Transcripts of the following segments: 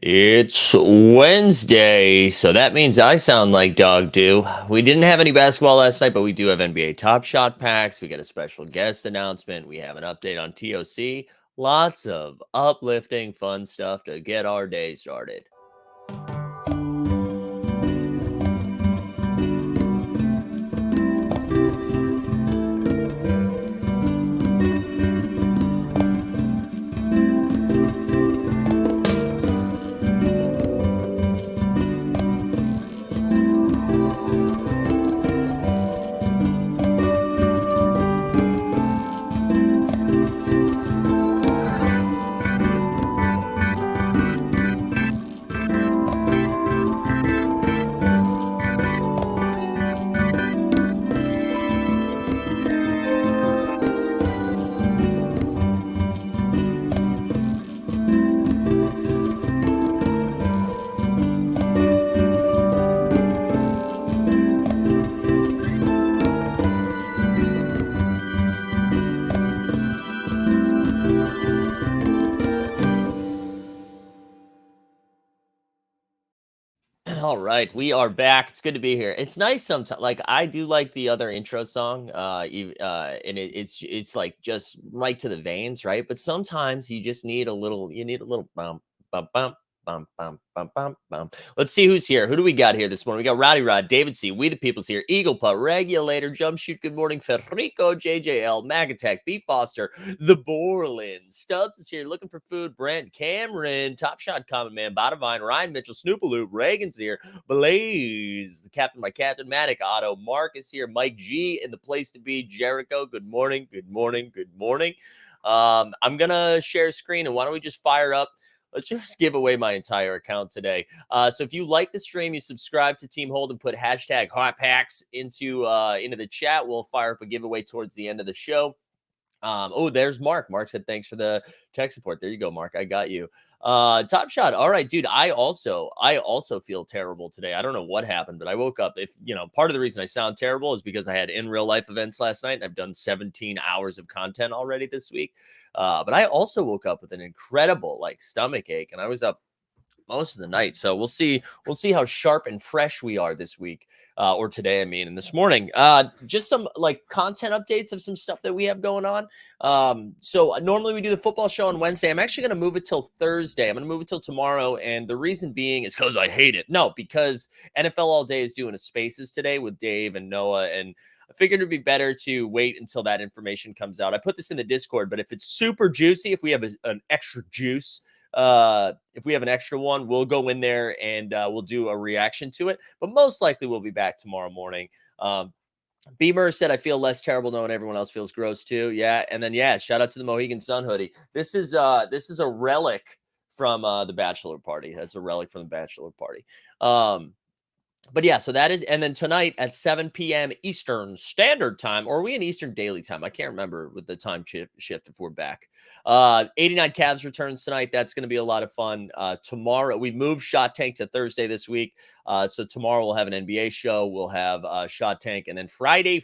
It's Wednesday, so that means I sound like dog do. We didn't have any basketball last night, but we do have NBA Top Shot packs. We got a special guest announcement. We have an update on TOC. Lots of uplifting, fun stuff to get our day started. All right, we are back. It's good to be here. It's nice sometimes. Like I do like the other intro song, and it's like just right to the veins, right? But sometimes you just need a little. You need a little bump, bump, bump, bump, bump, bump, bump, bump. Let's see who's here. Who do we got here this morning? We got Rowdy Rod, David C, We the People's here, Eagle Putt, Regulator, Jump Shoot. Good morning, Federico, JJL, Magatek, B Foster, the Borland. Stubbs is here looking for food. Brent, Cameron, Top Shot, Common Man, Botavine, Ryan Mitchell, Snoopaloop, Reagan's here. Blaze, the captain, my captain, Matic, Otto, Mark is here. Mike G in the place to be. Jericho, good morning, good morning, good morning. I'm going to share screen, and why don't we just fire up? Let's just give away my entire account today. So if you like the stream, you subscribe to Team Hold and put hashtag Hot Packs into the chat. We'll fire up a giveaway towards the end of the show. Oh, there's Mark. Mark said, thanks for the tech support. There you go, Mark. I got you. Top Shot. All right, dude. I also feel terrible today. I don't know what happened, but I woke up. Part of the reason I sound terrible is because I had in real life events last night, and I've done 17 hours of content already this week. But I also woke up with an incredible stomach ache, and I was up most of the night. So we'll see how sharp and fresh we are this week, or today, I mean, and this morning. Just some content updates of some stuff that we have going on. So normally we do the football show on Wednesday. I'm actually going to move it till Thursday. I'm going to move it till tomorrow, and the reason being is because I hate it. No, because NFL All Day is doing a Spaces today with Dave and Noah, and I figured it'd be better to wait until that information comes out. I put this in the Discord, but if it's super juicy, if we have an extra juice, if we have an extra one, we'll go in there and we'll do a reaction to it. But most likely we'll be back tomorrow morning. Beamer said, I feel less terrible knowing everyone else feels gross too. Yeah. And then, shout out to the Mohegan Sun hoodie. This is a relic from the bachelor party. That's a relic from the bachelor party. But yeah, so that is, and then tonight at 7 p.m. Eastern Standard Time, or are we in Eastern Daily Time? I can't remember with the time shift if we're back. 89 Cavs returns tonight. That's going to be a lot of fun. Tomorrow, we've moved Shot Tank to Thursday this week. So tomorrow we'll have an NBA show. We'll have Shot Tank. And then Friday,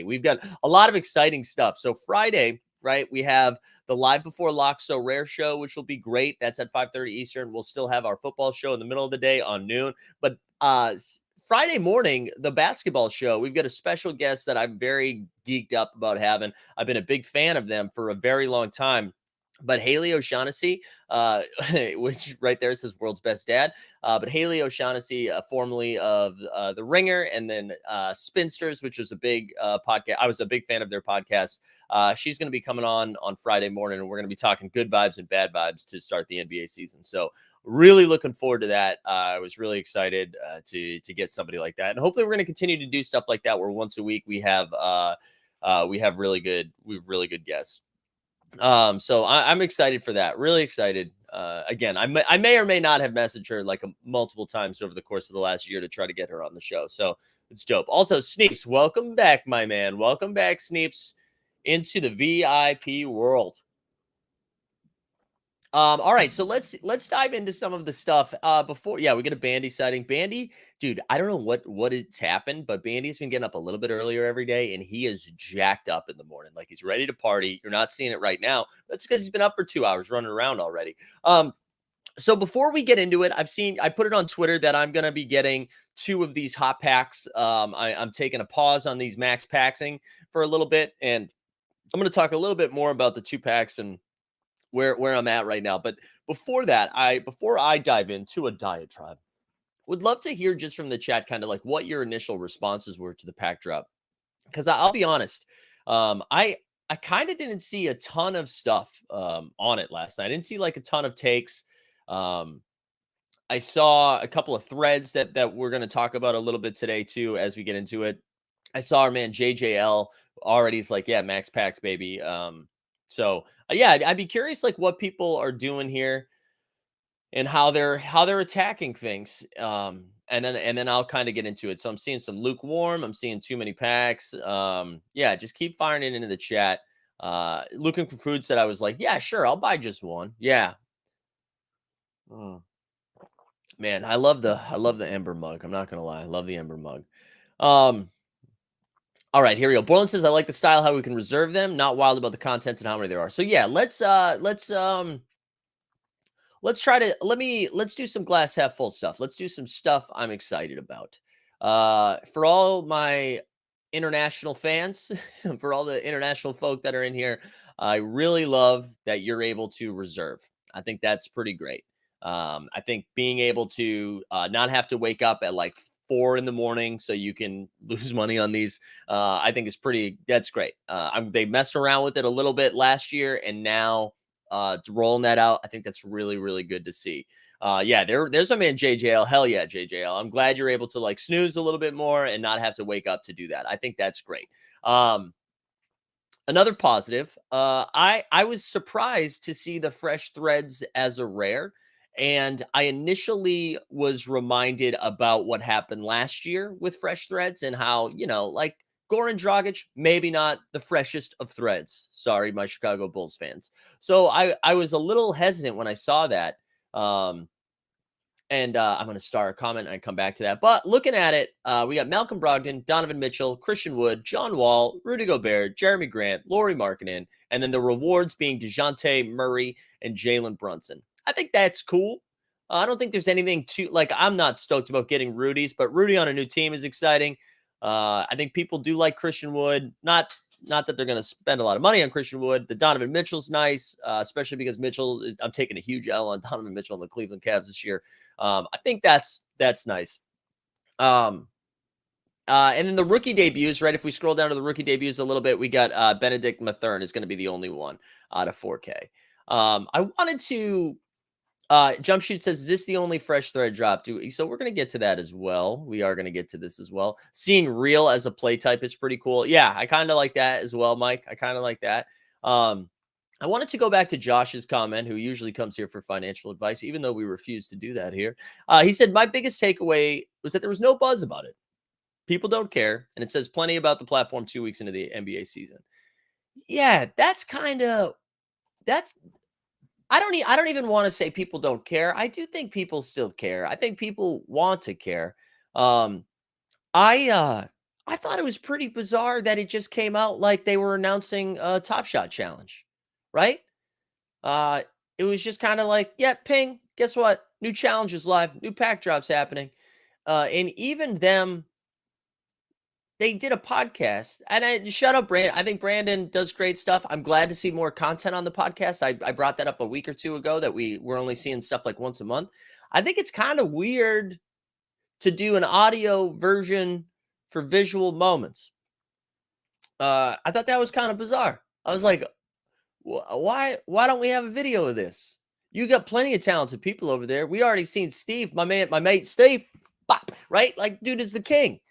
we've got a lot of exciting stuff. So Friday, right, we have the Live Before Lock So Rare show, which will be great. That's at 5:30 Eastern. We'll still have our football show in the middle of the day on noon. But Friday morning, the basketball show, we've got a special guest that I'm very geeked up about having. I've been a big fan of them for a very long time. But Haley O'Shaughnessy, which right there says world's best dad. But Haley O'Shaughnessy, formerly of The Ringer, and then Spinsters, which was a big podcast. I was a big fan of their podcast. She's going to be coming on Friday morning, and we're going to be talking good vibes and bad vibes to start the NBA season. So really looking forward to that. I was really excited to get somebody like that, and hopefully we're going to continue to do stuff like that, where once a week we have really good guests. So I'm excited for that. Really excited. Again, I may or may not have messaged her multiple times over the course of the last year to try to get her on the show. So it's dope. Also, Sneeps, welcome back, my man. Welcome back, Sneeps, into the VIP world. All right, so let's dive into some of the stuff. Before, we get a Bandy sighting. Bandy, dude, I don't know what it's happened, but Bandy's been getting up a little bit earlier every day, and he is jacked up in the morning. Like, he's ready to party. You're not seeing it right now. That's because he's been up for 2 hours running around already. So before we get into it, I put it on Twitter that I'm going to be getting 2 of these hot packs. I'm taking a pause on these max paxing for a little bit, and I'm going to talk a little bit more about the 2 packs and where I'm at right now. But before I dive into a diatribe, would love to hear just from the chat kind of like what your initial responses were to the pack drop. Because I'll be honest, I kind of didn't see a ton of stuff on it last night. I didn't see like a ton of takes. Um, I saw a couple of threads that we're going to talk about a little bit today too as we get into it. I saw our man JJL already is like, yeah, Max Packs, baby. Yeah, I'd be curious like what people are doing here and how they're attacking things. And then I'll kind of get into it. So I'm seeing some lukewarm. I'm seeing too many packs. Yeah, just keep firing it into the chat. Looking for foods that I was like, yeah, sure, I'll buy just one. Yeah. Mm. Man, I love the Ember mug. I'm not gonna lie. I love the Ember mug. Um, all right, here we go. Borland says, I like the style, how we can reserve them, not wild about the contents and how many there are. So yeah, let's do some glass half full stuff. Let's do some stuff I'm excited about. For all my international fans, for all the international folk that are in here, I really love that you're able to reserve. I think that's pretty great. I think being able to not have to wake up at like 4 in the morning so you can lose money on these, I think is pretty. That's great. They messed around with it a little bit last year, and now rolling that out, I think that's really, really good to see. Yeah, there's my man JJL. Hell yeah, JJL. I'm glad you're able to like snooze a little bit more and not have to wake up to do that. I think that's great. Um, Another positive, I was surprised to see the fresh threads as a rare. And I initially was reminded about what happened last year with fresh threads and how, like Goran Dragic, maybe not the freshest of threads. Sorry, my Chicago Bulls fans. So I was a little hesitant when I saw that. Um, and I'm going to start a comment and come back to that. But looking at it, we got Malcolm Brogdon, Donovan Mitchell, Christian Wood, John Wall, Rudy Gobert, Jeremy Grant, Laurie Markkinen, and then the rewards being DeJounte Murray and Jalen Brunson. I think that's cool. I don't think there's anything too like I'm not stoked about getting Rudy's, but Rudy on a new team is exciting. I think people do like Christian Wood. Not that they're going to spend a lot of money on Christian Wood. The Donovan Mitchell's nice, especially because I'm taking a huge L on Donovan Mitchell and the Cleveland Cavs this year. I think that's nice. And then the rookie debuts, right? If we scroll down to the rookie debuts a little bit, we got Benedict Mathurin is going to be the only one out of 4K. I wanted to Jump Shoot says, is this the only fresh thread drop? So we're going to get to that as well. We are going to get to this as well. Seeing real as a play type is pretty cool. Yeah, I kind of like that as well, Mike. I kind of like that. I wanted to go back to Josh's comment, who usually comes here for financial advice, even though we refuse to do that here. He said, my biggest takeaway was that there was no buzz about it. People don't care. And it says plenty about the platform 2 weeks into the NBA season. Yeah, that's I don't even want to say people don't care. I do think people still care. I think people want to care. Um, I thought it was pretty bizarre that it just came out like they were announcing a Top Shot challenge, right? Uh, it was just kind of like, yeah, ping. Guess what? New challenge is live. New pack drops happening. And even them, they did a podcast. And shut up, Brandon. I think Brandon does great stuff. I'm glad to see more content on the podcast. I brought that up a week or two ago that we're only seeing stuff like once a month. I think it's kind of weird to do an audio version for visual moments. I thought that was kind of bizarre. I was like, why don't we have a video of this? You got plenty of talented people over there. We already seen Steve, my mate Steve, bop, right? Like, dude is the king.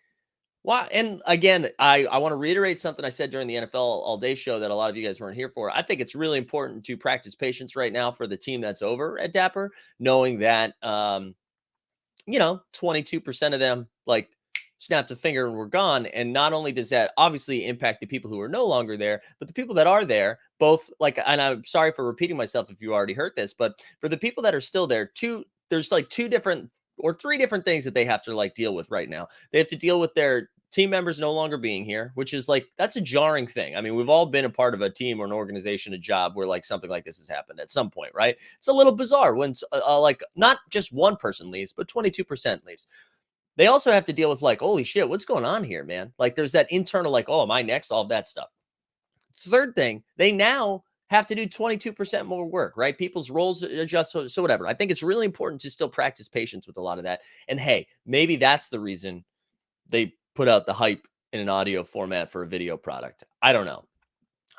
Why? And again, I want to reiterate something I said during the NFL All Day show that a lot of you guys weren't here for. I think it's really important to practice patience right now for the team that's over at Dapper, knowing that 22% of them like snapped a finger and were gone. And not only does that obviously impact the people who are no longer there, but the people that are there, both like, and I'm sorry for repeating myself if you already heard this, but for the people that are still there, there's like 2 different or 3 different things that they have to like deal with right now. They have to deal with their team members no longer being here, which is like, that's a jarring thing. I mean, we've all been a part of a team or an organization, a job where like something like this has happened at some point, right? It's a little bizarre when like not just one person leaves, but 22% leaves. They also have to deal with like, holy shit, what's going on here, man? Like there's that internal, like, oh, am I next? All that stuff. Third thing, they now have to do 22% more work, right? People's roles adjust. So whatever. I think it's really important to still practice patience with a lot of that. And hey, maybe that's the reason they put out the hype in an audio format for a video product. I don't know.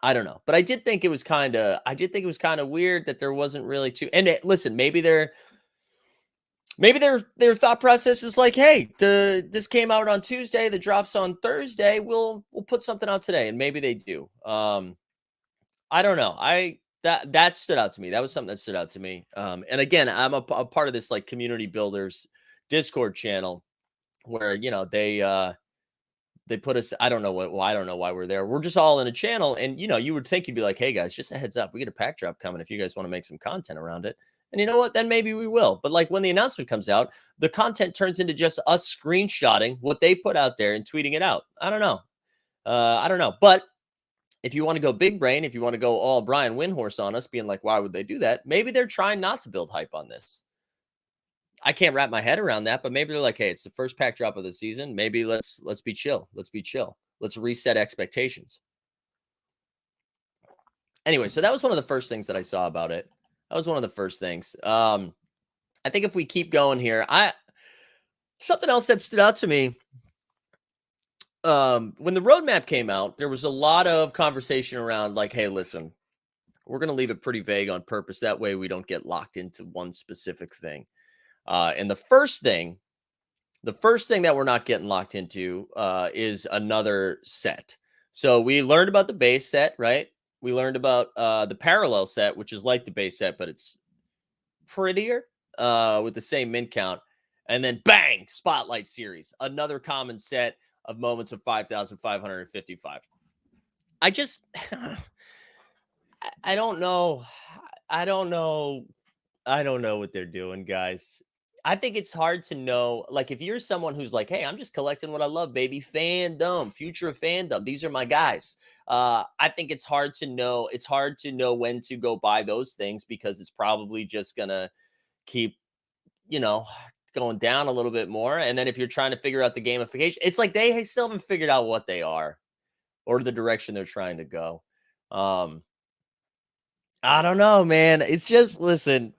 I don't know. But I did think it was kind of weird that there wasn't really too, and listen, maybe their thought process is like, hey, this came out on Tuesday, the drops on Thursday. We'll put something out today, and maybe they do. I don't know. That stood out to me. That was something that stood out to me. And again, I'm a part of this like community builders Discord channel where they put us. I don't know what. Well, I don't know why we're there. We're just all in a channel, and you would think you'd be like, hey guys, just a heads up, we get a pack drop coming if you guys want to make some content around it. And you know what? Then maybe we will. But like when the announcement comes out, the content turns into just us screenshotting what they put out there and tweeting it out. I don't know. I don't know. But if you want to go big brain, if you want to go all Brian Windhorse on us, being like, why would they do that? Maybe they're trying not to build hype on this. I can't wrap my head around that, but maybe they're like, hey, it's the first pack drop of the season. Maybe let's be chill. Let's be chill. Let's reset expectations. Anyway, so that was one of the first things that I saw about it. That was one of the first things. I think if we keep going here, something else that stood out to me. When the roadmap came out, there was a lot of conversation around like, hey, listen, we're going to leave it pretty vague on purpose. That way we don't get locked into one specific thing. And the first thing that we're not getting locked into is another set. So we learned about the base set, right? We learned about the parallel set, which is like the base set, but it's prettier with the same min count. And then bang, Spotlight Series, another common set of moments of 5,555. I just, I don't know. I don't know. I don't know what they're doing, guys. I think it's hard to know. Like, if you're someone who's like, hey, I'm just collecting what I love, baby. Fandom, future of fandom. These are my guys. I think it's hard to know. It's hard to know when to go buy those things because it's probably just going to keep, going down a little bit more. And then if you're trying to figure out the gamification, it's like they still haven't figured out what they are or the direction they're trying to go. I don't know, man. It's just, listen,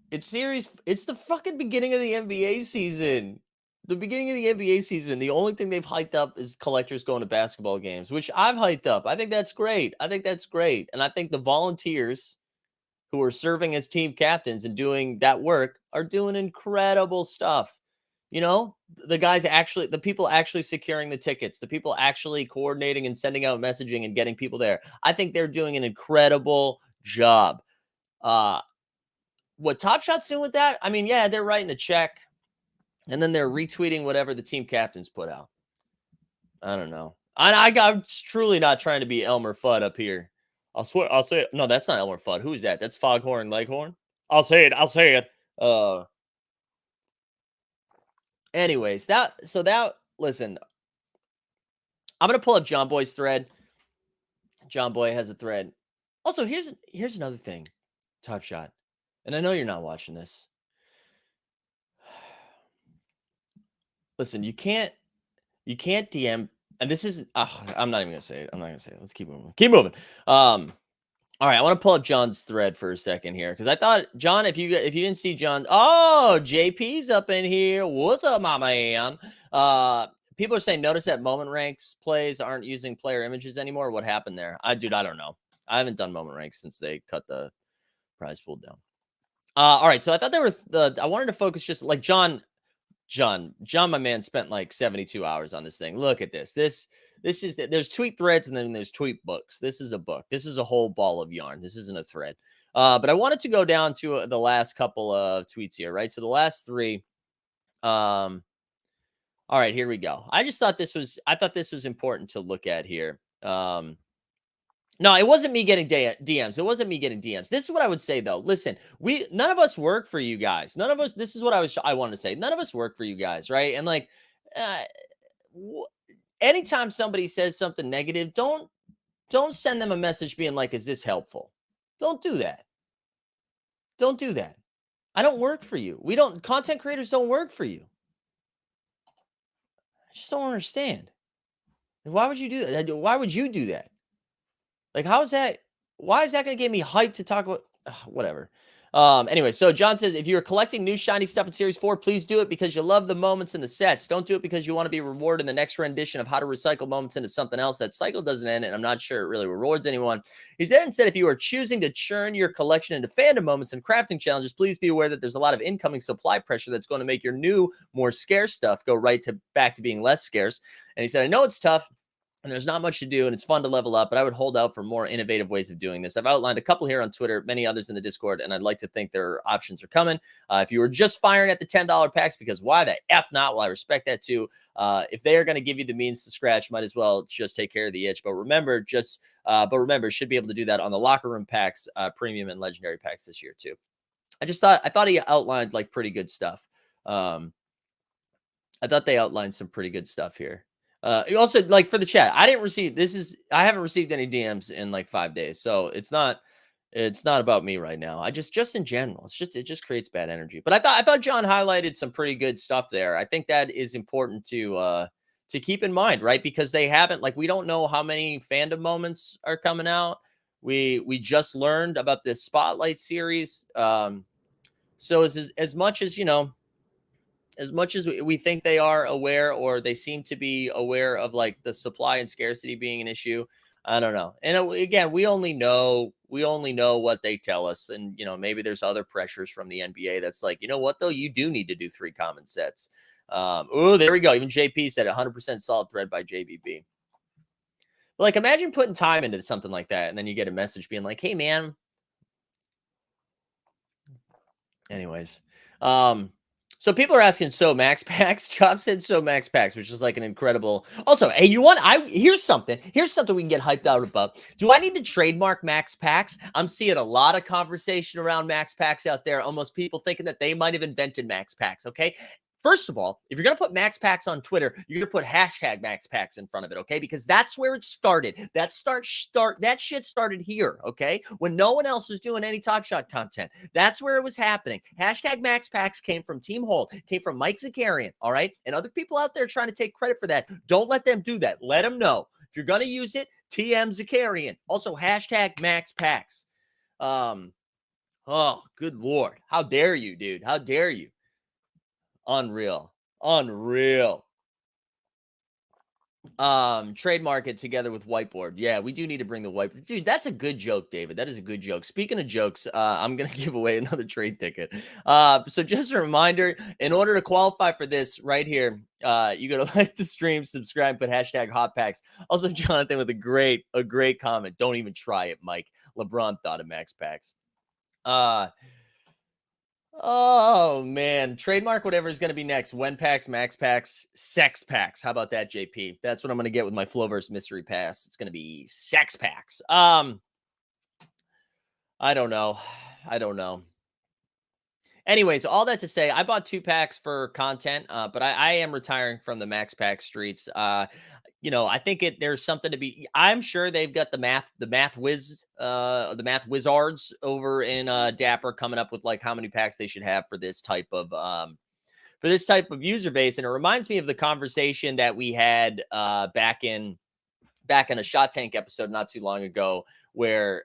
it's the fucking beginning of the NBA season. The beginning of the NBA season. The only thing they've hyped up is collectors going to basketball games, which I've hyped up. I think that's great. And I think the volunteers who are serving as team captains and doing that work are doing incredible stuff. The people actually securing the tickets, the people actually coordinating and sending out messaging and getting people there. I think they're doing an incredible job. What Top Shot's doing with that? I mean, yeah, they're writing a check and then they're retweeting whatever the team captains put out. I don't know. I'm truly not trying to be Elmer Fudd up here. I'll say it. No, that's not Elmer Fudd. Who is that? That's Foghorn Leghorn. I'll say it. Anyways, listen, I'm going to pull up John Boy's thread. John Boy has a thread. Also, here's another thing, Top Shot. And I know you're not watching this. Listen, you can't DM, and this is, I'm not even going to say it. Let's keep moving. All right, I want to pull up John's thread for a second here because I thought, John, if you didn't see John, JP's up in here. What's up, my man? People are saying, notice that moment ranks plays aren't using player images anymore. What happened there? I don't know. I haven't done moment ranks since they cut the prize pool down. All right, so I thought I wanted to focus just like John, my man, spent like 72 hours on this thing. Look at this. There's tweet threads and then there's tweet books. This is a book. This is a whole ball of yarn. This isn't a thread. But I wanted to go down to the last couple of tweets here, right? So the last three. All right, here we go. I thought this was important to look at here. No, it wasn't me getting DMs. It wasn't me getting DMs. This is what I would say though. Listen, none of us work for you guys. None of us. This is what I wanted to say. None of us work for you guys, right? And like, uh, w- anytime somebody says something negative, don't send them a message being like, "Is this helpful?" Don't do that. Don't do that. I don't work for you. We don't. Content creators don't work for you. I just don't understand. Why would you do that? Why would you do that? Like, how is that? Why is that going to get me hyped to talk about whatever? Anyway, so John says if you're collecting new shiny stuff in Series 4, please do it because you love the moments and the sets. Don't do it because you want to be rewarded in the next rendition of how to recycle moments into something else. That cycle doesn't end, and I'm not sure it really rewards anyone. He then said if you are choosing to churn your collection into fandom moments and crafting challenges, please be aware that there's a lot of incoming supply pressure that's going to make your new, more scarce stuff go back to being less scarce. And he said, I know it's tough and there's not much to do, and it's fun to level up, but I would hold out for more innovative ways of doing this. I've outlined a couple here on Twitter, many others in the Discord, and I'd like to think their options are coming. If you were just firing at the $10 packs, because why the F not? Well, I respect that too. If they are going to give you the means to scratch, might as well just take care of the itch. But remember, should be able to do that on the locker room packs, premium and legendary packs this year too. I thought he outlined like pretty good stuff. Um, I thought they outlined some pretty good stuff here. Also, like for the chat, I haven't received any DMs in like 5 days, so it's not about me right now. Just in general, it just creates bad energy. But I thought John highlighted some pretty good stuff there. I think that is important to keep in mind, right? Because they haven't like we don't know how many fandom moments are coming out. We just learned about this spotlight series. So as much as as much as we think they are aware or they seem to be aware of like the supply and scarcity being an issue, I don't know. And again, we only know what they tell us, and maybe there's other pressures from the NBA that's like, you know what though, you do need to do 3 common sets. Oh, there we go. Even JP said 100% solid thread by JBB. But like, imagine putting time into something like that, and then you get a message being like, "Hey, man." Anyways, so people are asking, so max packs. Chop said so max packs, which is like an incredible. Also, hey, here's something. Here's something we can get hyped out about. Do I need to trademark max packs? I'm seeing a lot of conversation around max packs out there. Almost people thinking that they might have invented max packs. Okay. First of all, if you're going to put max packs on Twitter, you're going to put hashtag max packs in front of it, okay? Because that's where it started. That shit started here, okay? When no one else was doing any Top Shot content. That's where it was happening. Hashtag max packs came from Team Hold, came from Mike Zakarian, all right? And other people out there trying to take credit for that, don't let them do that. Let them know. If you're going to use it, TM Zakarian. Also, hashtag max packs. Oh, good Lord. How dare you, dude? How dare you? Unreal. Unreal. Trademark it together with whiteboard. Yeah, we do need to bring the whiteboard. Dude, that's a good joke, David. That is a good joke. Speaking of jokes, I'm gonna give away another trade ticket. So just a reminder, in order to qualify for this right here, you gotta like the stream, subscribe, put hashtag hot packs. Also, Jonathan with a great comment. Don't even try it, Mike. LeBron thought of max packs. Oh man, trademark whatever is going to be next. When packs, max packs, sex packs. How about that, JP? That's what I'm going to get with my Flowverse mystery pass. It's going to be sex packs. I don't know. I don't know. Anyways, all that to say, I bought 2 packs for content, but I am retiring from the max pack streets. I think there's something to be. I'm sure they've got the math wizards over in Dapper coming up with like how many packs they should have for this type of user base. And it reminds me of the conversation that we had back in a Shot Tank episode not too long ago, where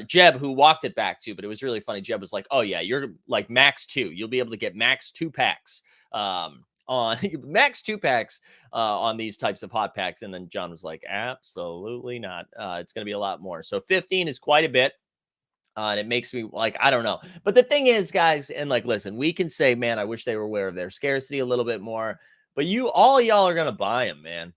Jeb, who walked it back to, but it was really funny. Jeb was like, "Oh yeah, you're like max 2. You'll be able to get max 2 packs on max 2 packs on these types of hot packs." And then John was like, "Absolutely not. It's going to be a lot more." So 15 is quite a bit. And it makes me like, I don't know. But the thing is, guys, and like, listen, we can say, man, I wish they were aware of their scarcity a little bit more. But all y'all are going to buy them, man.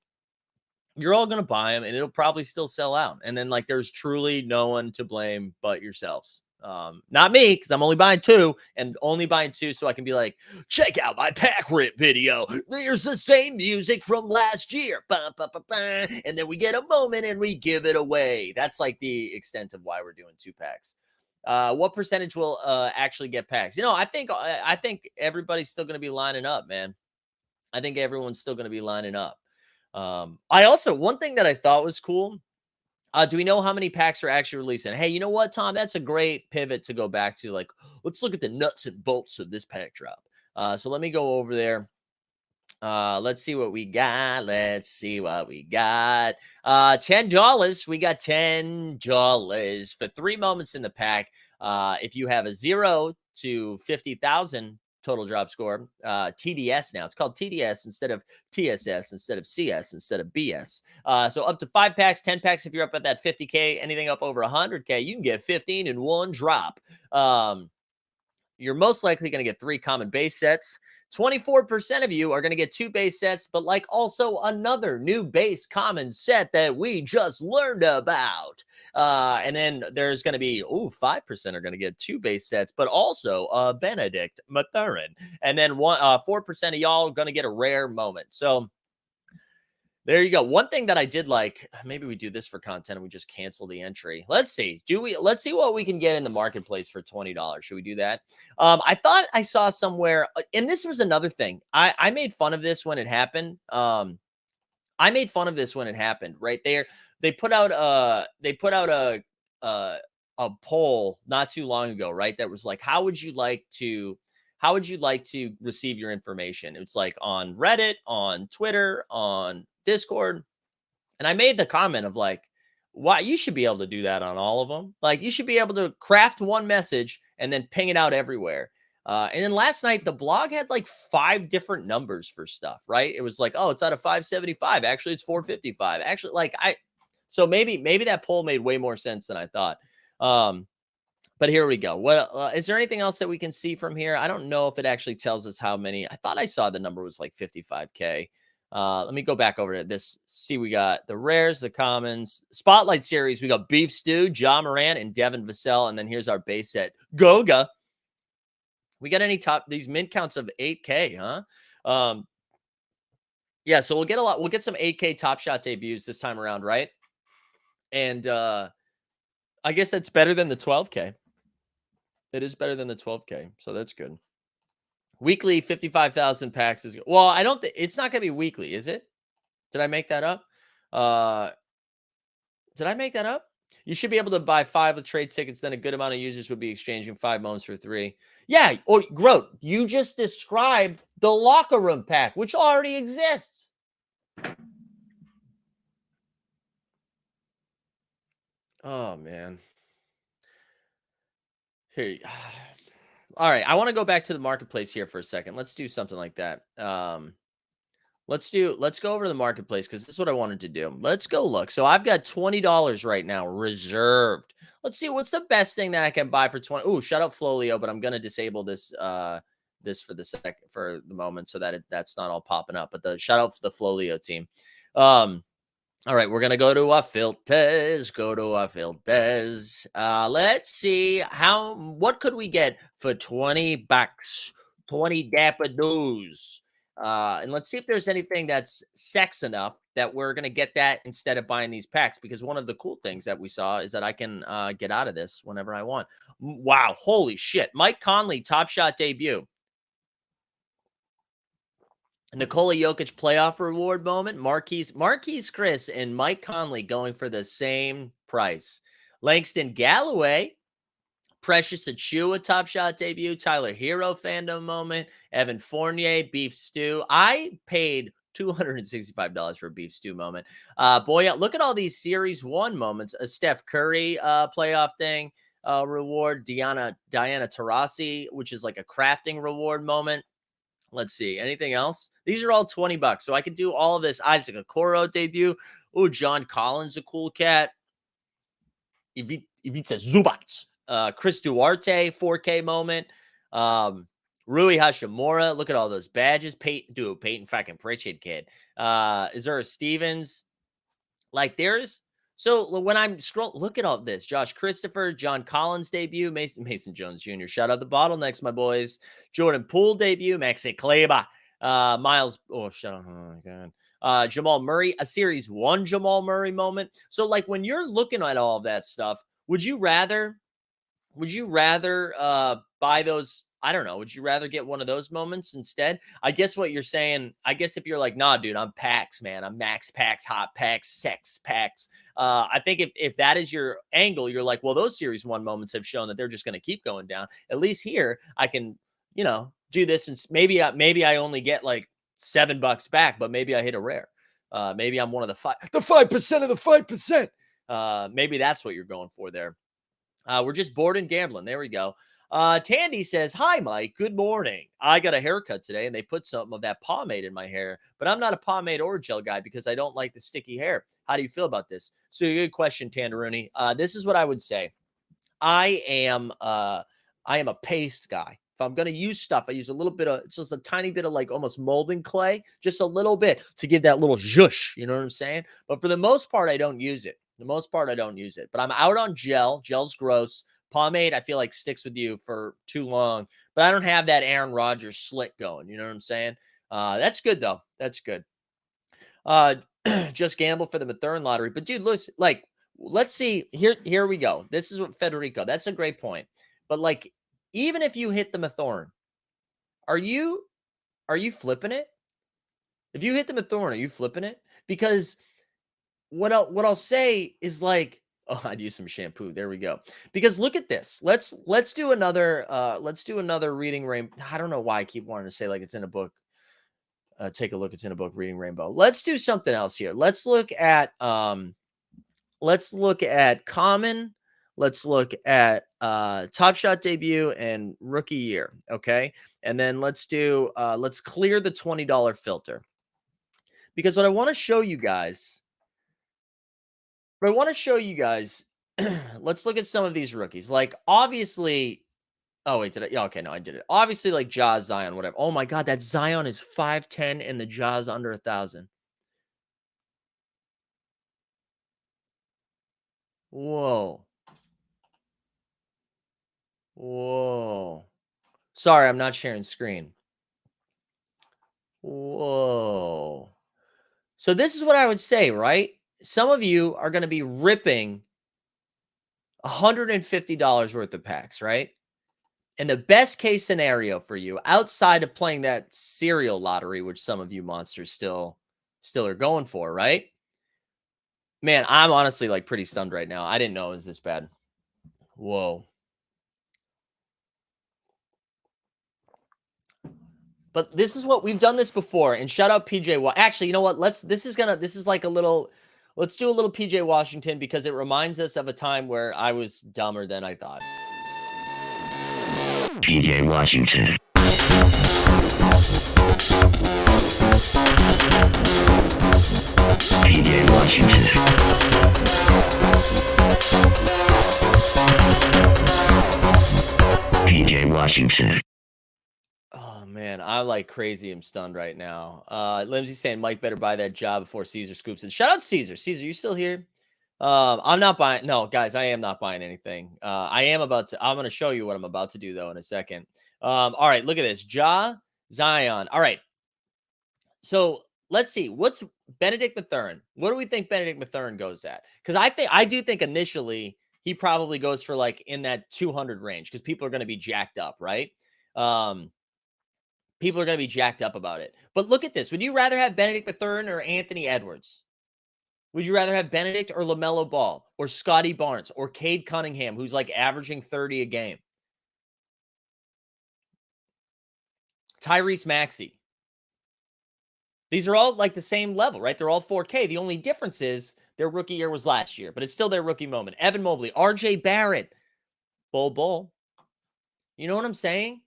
You're all going to buy them and it'll probably still sell out. And then like there's truly no one to blame but yourselves. Not me, because I'm only buying two and only buying two so I can be like, check out my pack rip video. There's the same music from last year. Bah, bah, bah, bah. And then we get a moment and we give it away. That's like the extent of why we're doing two packs. What percentage will actually get packs? I think everybody's still going to be lining up, man. I think everyone's still going to be lining up. I also one thing that I thought was cool. Do we know how many packs are actually releasing? Hey, you know what, Tom? That's a great pivot to go back to. Like, let's look at the nuts and bolts of this pack drop. So let me go over there. Let's see what we got. Let's see what we got. $10. We got $10 for 3 moments in the pack. If you have a 0 to 50,000 total drop score, TDS now. It's called TDS instead of TSS, instead of CS, instead of BS. So up to 5 packs, 10 packs. If you're up at that 50K, anything up over 100K, you can get 15 in one drop. You're most likely going to get 3 common base sets. 24% of you are going to get 2 base sets, but like also another new base common set that we just learned about. And then there's going to be, 5% are going to get 2 base sets, but also Benedict Mathurin. And then 4% of y'all are going to get a rare moment. So there you go. One thing that I did like, maybe we do this for content and we just cancel the entry. Let's see. Let's see what we can get in the marketplace for $20. Should we do that? I thought I saw somewhere, and this was another thing. I made fun of this when it happened. Right there. They put out a poll not too long ago, right? That was like, how would you like to receive your information? It's like on Reddit, on Twitter, on Discord. And I made the comment of like, why you should be able to do that on all of them. Like you should be able to craft one message and then ping it out everywhere. And then last night, the blog had like 5 different numbers for stuff, right? It was like, oh, it's out of 575. Actually, it's 455. Actually, so maybe that poll made way more sense than I thought. But here we go. What is there anything else that we can see from here? I don't know if it actually tells us how many. I thought I saw the number was like 55K. Let me go back over to this. See, we got the rares, the commons, spotlight series. We got Beef Stew, John Moran, and Devin Vassell. And then here's our base set, Goga. We got these mint counts of 8K, huh? Yeah, so we'll get some 8K Top Shot debuts this time around, right? And I guess that's better than the 12K. It is better than the 12K, so that's good. Weekly 55,000 packs is well. I don't think it's not going to be weekly, is it? Did I make that up? Did I make that up? You should be able to buy 5 with trade tickets. Then a good amount of users would be exchanging 5 moments for 3. Yeah. Or Grote, you just described the locker room pack, which already exists. Oh man. Here. All right. I want to go back to the marketplace here for a second. Let's do something like that. Let's go over to the marketplace because this is what I wanted to do. Let's go look. So I've got $20 right now reserved. Let's see what's the best thing that I can buy for 20. Oh, shut up, Flolio, but I'm gonna disable this for the moment so that that's not all popping up. But the shout out to the Flolio team. All right, we're gonna go to our filters. Let's see what could we get for $20, 20 dapper dudes. And let's see if there's anything that's sex enough that we're going to get that instead of buying these packs. Because one of the cool things that we saw is that I can get out of this whenever I want. Wow. Holy shit. Mike Conley, Top Shot debut. Nikola Jokic playoff reward moment. Marquise Chris and Mike Conley going for the same price. Langston Galloway, Precious Achua Top Shot debut, Tyler Hero fandom moment, Evan Fournier, Beef Stew. I paid $265 for a Beef Stew moment. Boy, look at all these Series 1 moments. A Steph Curry playoff thing reward, Diana Taurasi, which is like a crafting reward moment. Let's see. Anything else? These are all $20. So I could do all of this. Isaac Okoro debut. Oh, John Collins, a cool cat. Ivica Zubac. Chris Duarte, 4K moment. Rui Hashimura. Look at all those badges. Peyton fucking Pritchard, kid. Is there a Stevens? Like, there's So when I'm look at all this. Josh Christopher, John Collins debut, Mason Jones Jr. Shout out the bottlenecks, my boys. Jordan Poole debut, Maxi Kleber, Miles. Oh, shut up. Oh my god. Jamal Murray, a series one Jamal Murray moment. So like when you're looking at all of that stuff, would you rather buy those? I don't know. Would you rather get one of those moments instead? I guess what you're saying, I guess if you're like, nah, dude, I'm packs, man. I'm max packs, hot packs, sex packs. I think if that is your angle, you're like, well, those series one moments have shown that they're just going to keep going down. At least here, I can, do this, and maybe I only get like $7 back, but maybe I hit a rare. Maybe I'm one of the 5% of the 5%. Maybe that's what you're going for there. We're just bored and gambling. There we go. Tandy says, hi, Mike. Good morning. I got a haircut today, and they put some of that pomade in my hair, but I'm not a pomade or gel guy because I don't like the sticky hair. How do you feel about this? So good question, Tandaruni. This is what I would say. I am a paste guy. If I'm going to use stuff, I use a little bit of, just a tiny bit of like almost molding clay, just a little bit to give that little zhush. You know what I'm saying? But for the most part, I don't use it. But I'm out on gel. Gel's gross. Pomade, I feel like sticks with you for too long. But I don't have that Aaron Rodgers slick going. You know what I'm saying? That's good, though. That's good. Just gamble for the Mathern lottery. But, dude, listen, like, let's see. Here we go. This is what Federico. That's a great point. But, like, even if you hit the Mathorn, are you flipping it? If you hit the Mathorn, are you flipping it? Because what I'll say is like, oh, I'd use some shampoo. There we go. Because look at this. Let's do another reading rainbow. I don't know why I keep wanting to say like it's in a book. Take a look. It's in a book, Reading Rainbow. Let's do something else here. Let's look at common. Let's look at Top Shot debut and rookie year. Okay. And then let's clear the $20 filter. Because what I want to show you guys, let's look at some of these rookies. Like, obviously, oh, wait, did I? Yeah, okay, no, I did it. Obviously, like Jaws, Zion, whatever. Oh my God, that Zion is 5'10" and the Jaws under 1,000. Whoa. Whoa. Sorry, I'm not sharing screen. Whoa. So this is what I would say, right? Some of you are going to be ripping $150 worth of packs, right? And the best case scenario for you, outside of playing that serial lottery, which some of you monsters still are going for, right? Man, I'm honestly like pretty stunned right now. I didn't know it was this bad. Whoa. But this is what we've done this before. And shout out PJ. Actually, you know what? Let's do a little PJ Washington because it reminds us of a time where I was dumber than I thought. PJ Washington. PJ Washington. PJ Washington. Oh man, I'm like crazy. I'm stunned right now. Limsey's saying Mike better buy that job before Caesar scoops it. Shout out Caesar. Caesar, you still here? I'm not buying. No, guys, I am not buying anything. I'm going to show you what I'm about to do though in a second. All right, look at this. Zion. All right. So let's see. What's Benedict Mathurin? What do we think Benedict Mathurin goes at? Because I do think initially he probably goes for like in that 200 range because people are going to be jacked up, right? People are going to be jacked up about it. But look at this. Would you rather have Benedict Mathurin or Anthony Edwards? Would you rather have Benedict or LaMelo Ball or Scotty Barnes or Cade Cunningham, who's like averaging 30 a game? Tyrese Maxey. These are all like the same level, right? They're all 4K. The only difference is their rookie year was last year, but it's still their rookie moment. Evan Mobley, RJ Barrett, Bull. You know what I'm saying?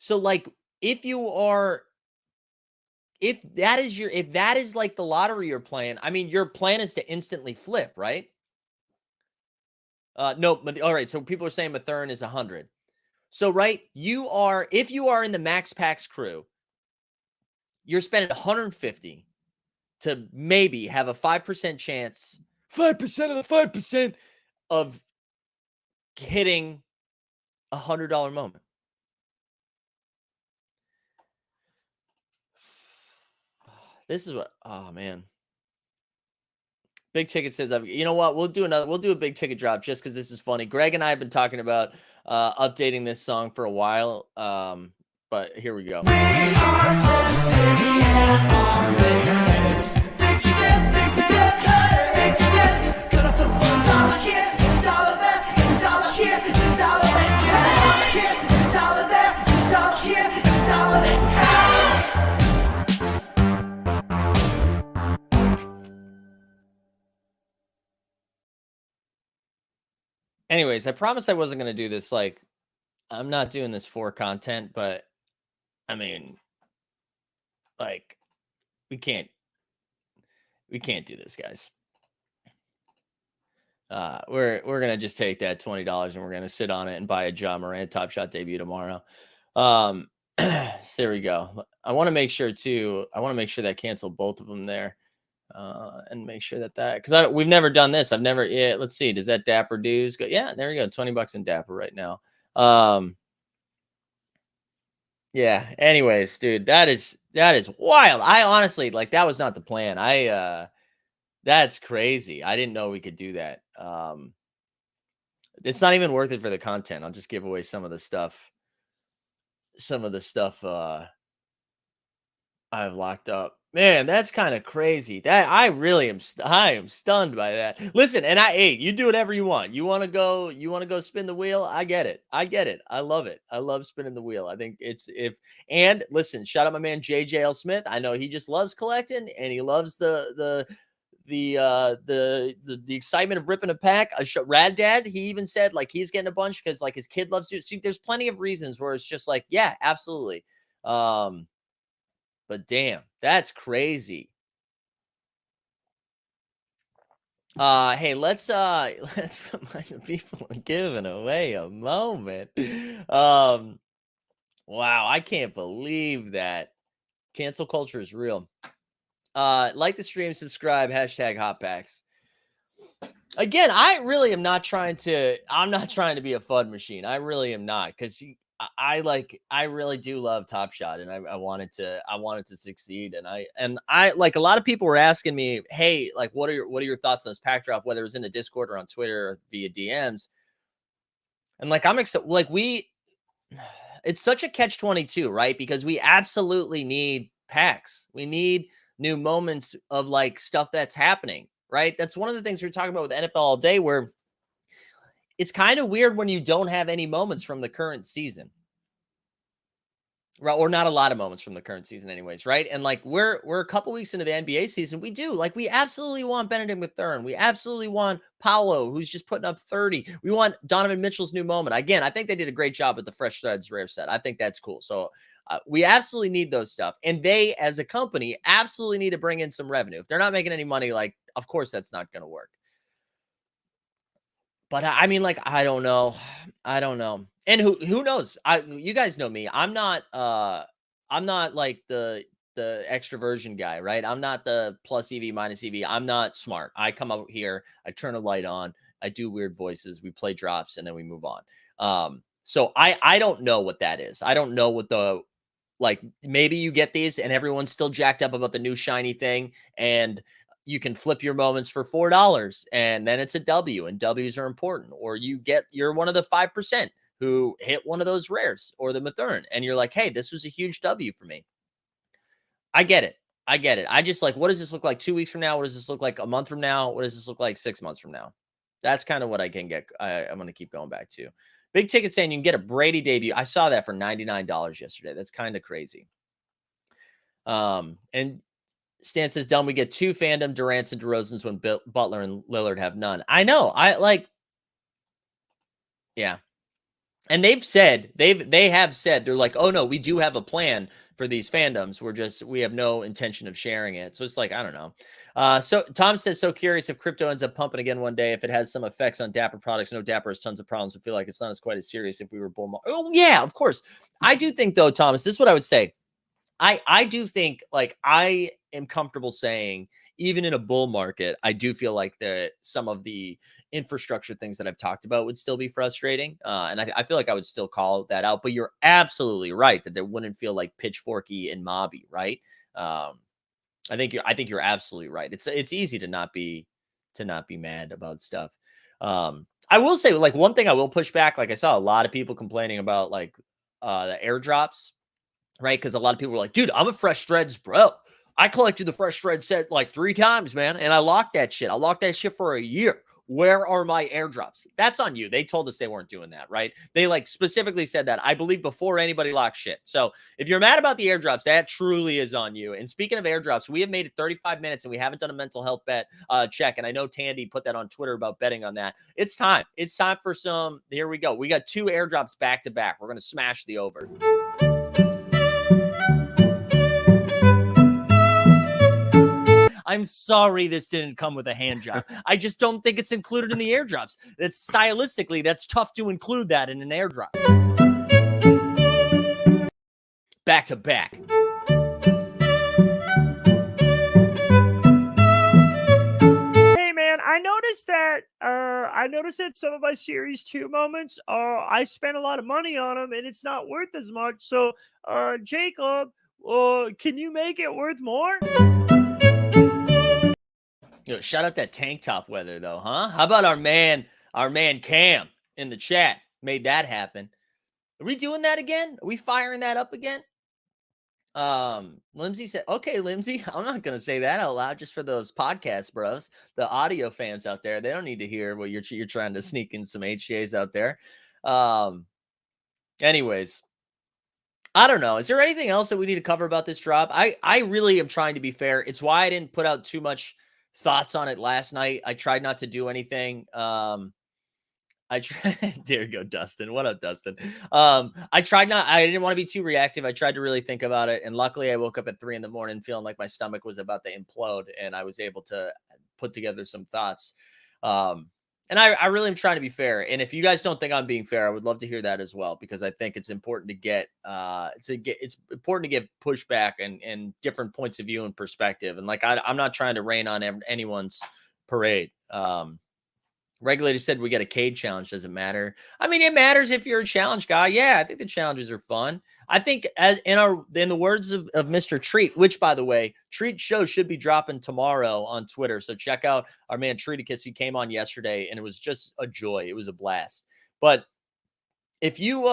So like if that is like the lottery you're playing, I mean, your plan is to instantly flip, right? No, all right. So people are saying Mathurin is 100. So, right, if you are in the Max Packs crew, you're spending 150 to maybe have a 5% chance 5% of the 5% of hitting $100 moment. This is what, oh man. Big Ticket says, you know what? We'll do a big ticket drop just because this is funny. Greg and I have been talking about updating this song for a while. But here we go. Anyways, I promised I wasn't going to do this. Like, I'm not doing this for content, but I mean, like, we can't do this, guys. We're gonna just take that $20 and we're gonna sit on it and buy a Ja Morant Top Shot debut tomorrow. So there we go. I want to make sure that cancel both of them there. And make sure that because we've never done this. I've never. Yeah, let's see. Does that Dapper dues go? Yeah, there we go. $20 in Dapper right now. Yeah. Anyways, dude, that is wild. I honestly that was not the plan. That's crazy. I didn't know we could do that. It's not even worth it for the content. I'll just give away some of the stuff. I've locked up. Man, that's kind of crazy. That I really am. I am stunned by that. Listen, and you do whatever you want. You want to go spin the wheel. I get it. I love it. I love spinning the wheel. I think and listen, shout out my man JJL Smith. I know he just loves collecting and he loves the excitement of ripping a pack. Rad Dad, he even said he's getting a bunch because his kid loves to. See, there's plenty of reasons where it's just yeah, absolutely. But damn, that's crazy. Hey, let's remind the people of giving away a moment. Wow, I can't believe that. Cancel culture is real. Like the stream, subscribe, #HotPacks. Again, I really am not I'm not trying to be a FUD machine. I really am not, because I really do love Top Shot, and I wanted to succeed. And I like, a lot of people were asking me, hey, what are your thoughts on this pack drop, whether it was in the Discord or on Twitter or via DMs. And I'm excited. It's such a catch-22, right? Because we absolutely need packs. We need new moments of stuff that's happening, right? That's one of the things we're talking about with NFL all day, where it's kind of weird when you don't have any moments from the current season, right? Or not a lot of moments from the current season anyways, right? And we're a couple weeks into the NBA season. We do we absolutely want Benedict McThurn. We absolutely want Paolo, who's just putting up 30. We want Donovan Mitchell's new moment. Again, I think they did a great job with the Fresh Threads rare set. I think that's cool. So we absolutely need those stuff. And they, as a company, absolutely need to bring in some revenue. If they're not making any money, of course that's not going to work. But I mean, I don't know. And who knows? You guys know me. I'm not the extroversion guy, right? I'm not the plus EV minus EV. I'm not smart. I come out here, I turn a light on, I do weird voices, we play drops, and then we move on. So I don't know what that is. I don't know what the maybe you get these and everyone's still jacked up about the new shiny thing, and you can flip your moments for $4 and then it's a W, and W's are important. Or you're one of the 5% who hit one of those rares or the Mathern, and you're like, hey, this was a huge W for me. I get it. I just what does this look like 2 weeks from now? What does this look like a month from now? What does this look like 6 months from now? That's kind of what I can get. I'm going to keep going back to. Big Ticket saying you can get a Brady debut. I saw that for $99 yesterday. That's kind of crazy. And Stan says, "Dumb, we get 2 fandom Durants and DeRozans when Butler and Lillard have none." I know. Yeah. And they have said, they're like, oh no, we do have a plan for these fandoms. We have no intention of sharing it. So it's I don't know. So Tom says, so curious if crypto ends up pumping again one day, if it has some effects on Dapper products. No, Dapper has tons of problems. I feel like it's not as quite as serious if we were bull market. Oh yeah, of course. I do think though, Thomas, this is what I would say. I do think I am comfortable saying even in a bull market, I do feel like some of the infrastructure things that I've talked about would still be frustrating. And I feel like I would still call that out. But you're absolutely right that there wouldn't feel like pitchforky and mobby, right? Um, I think you're absolutely right. It's easy to not be mad about stuff. I will say, like, one thing I will push back. Like, I saw a lot of people complaining about like the airdrops, right? Because a lot of people were like, dude, I'm a fresh threads, bro. I collected the fresh thread set like 3 times, man. And I locked that shit. I locked that shit for a year. Where are my airdrops? That's on you. They told us they weren't doing that, right? They like specifically said that, I believe, before anybody locked shit. So if you're mad about the airdrops, that truly is on you. And speaking of airdrops, we have made it 35 minutes and we haven't done a mental health bet check. And I know Tandy put that on Twitter about betting on that. It's time. It's time for some. Here we go. We got 2 airdrops back to back. We're going to smash the over. I'm sorry this didn't come with a hand job. I just don't think it's included in the airdrops. That's stylistically, that's tough to include that in an airdrop. Back to back. Hey man, I noticed that some of my series 2 moments, I spent a lot of money on them and it's not worth as much. So, Jacob, can you make it worth more? Yo, shout out that tank top weather though, huh? How about our man Cam in the chat made that happen? Are we doing that again? Are we firing that up again? Limsey said, okay, Limsey, I'm not gonna say that out loud just for those podcast bros, the audio fans out there. They don't need to hear what you're trying to sneak in some HJs out there. Anyways, I don't know. Is there anything else that we need to cover about this drop? I really am trying to be fair. It's why I didn't put out too much thoughts on it last night. I tried not to do anything. There you go, Dustin. What up, Dustin? I didn't want to be too reactive. I tried to really think about it. And luckily I woke up at 3 a.m. feeling like my stomach was about to implode and I was able to put together some thoughts. And I really am trying to be fair. And if you guys don't think I'm being fair, I would love to hear that as well, because I think it's important to get it's important to get pushback and different points of view and perspective. And like, I'm not trying to rain on anyone's parade. Regulator said we get a Cade challenge. Does it matter? I mean, it matters if you're a challenge guy. Yeah, I think the challenges are fun. I think as in the words of Mr. Treat, which by the way, Treat show should be dropping tomorrow on Twitter. So check out our man Treaticus, who came on yesterday, and it was just a joy. It was a blast. But if you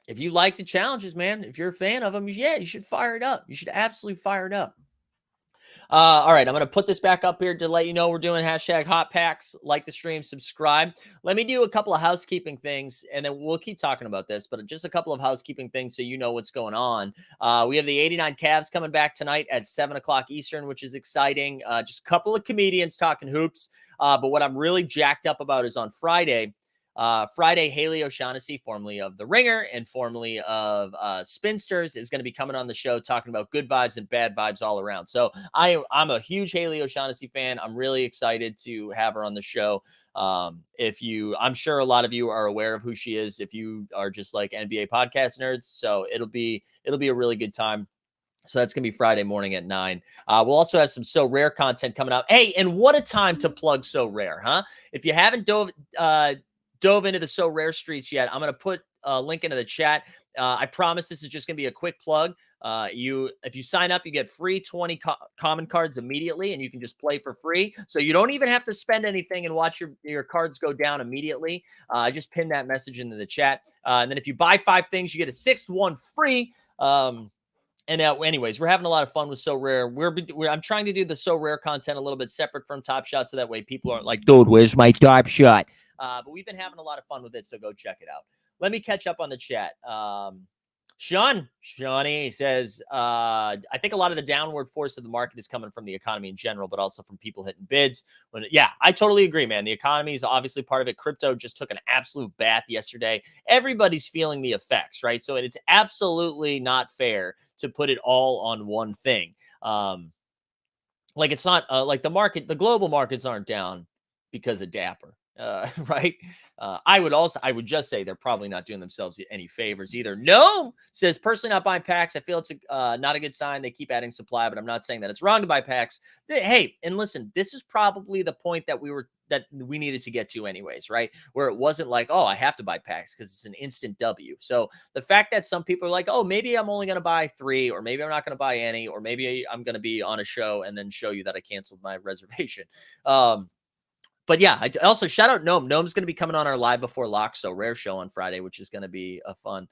like the challenges, man, if you're a fan of them, yeah, you should fire it up. You should absolutely fire it up. All right, I'm going to put this back up here to let you know we're doing hashtag hot packs. Like the stream, subscribe. Let me do a couple of housekeeping things, and then we'll keep talking about this, but just a couple of housekeeping things so you know what's going on. We have the 89 Cavs coming back tonight at 7 o'clock Eastern, which is exciting. Just a couple of comedians talking hoops. But what I'm really jacked up about is on Friday, Haley O'Shaughnessy, formerly of The Ringer and formerly of Spinsters, is going to be coming on the show talking about good vibes and bad vibes all around. So I'm a huge Haley O'Shaughnessy fan. I'm really excited to have her on the show. I'm sure a lot of you are aware of who she is if you are just like NBA podcast nerds. So it'll be a really good time. So that's going to be Friday morning at 9. We'll also have some So Rare content coming out. Hey, and what a time to plug So Rare, huh? If you haven't dove into the So Rare streets yet, I'm going to put a link into the chat. I promise this is just going to be a quick plug. If you sign up, you get free 20 common cards immediately, and you can just play for free. So you don't even have to spend anything and watch your cards go down immediately. I just pinned that message into the chat. And then if you buy 5 things, you get a 6th one free. Anyways, we're having a lot of fun with So Rare. I'm trying to do the So Rare content a little bit separate from Top Shot, so that way people aren't like, dude, where's my Top Shot? But we've been having a lot of fun with it, so go check it out. Let me catch up on the chat. Shawnee says, I think a lot of the downward force of the market is coming from the economy in general, but also from people hitting bids. Yeah, I totally agree, man. The economy is obviously part of it. Crypto just took an absolute bath yesterday. Everybody's feeling the effects, right? So it's absolutely not fair to put it all on one thing. Like it's not like the global markets aren't down because of Dapper. right? I would just say they're probably not doing themselves any favors either. No, says personally not buying packs. I feel it's not a good sign. They keep adding supply, but I'm not saying that it's wrong to buy packs. Hey, and listen, this is probably the point that we needed to get to anyways, right? Where it wasn't like, oh, I have to buy packs because it's an instant W. So the fact that some people are like, oh, maybe I'm only going to buy 3, or maybe I'm not going to buy any, or maybe I'm going to be on a show and then show you that I canceled my reservation. But yeah, I also shout out Gnome. Gnome's going to be coming on our Live Before Lock, so rare show on Friday, which is going to be a fun.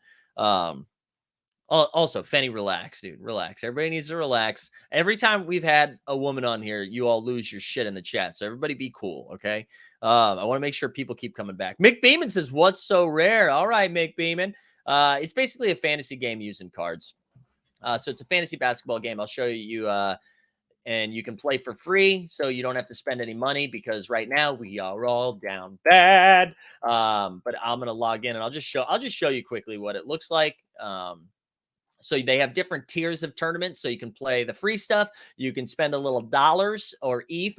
Also, Fenny, relax, dude. Relax. Everybody needs to relax. Every time we've had a woman on here, you all lose your shit in the chat. So everybody be cool, okay? I want to make sure people keep coming back. Mick Beeman says, what's so rare? All right, Mick Beeman. It's basically a fantasy game using cards. So it's a fantasy basketball game. I'll show you and you can play for free, so you don't have to spend any money, because right now we are all down bad. But I'm gonna log in and I'll just show you quickly what it looks like. So they have different tiers of tournaments. So you can play the free stuff. You can spend a little dollars or ETH,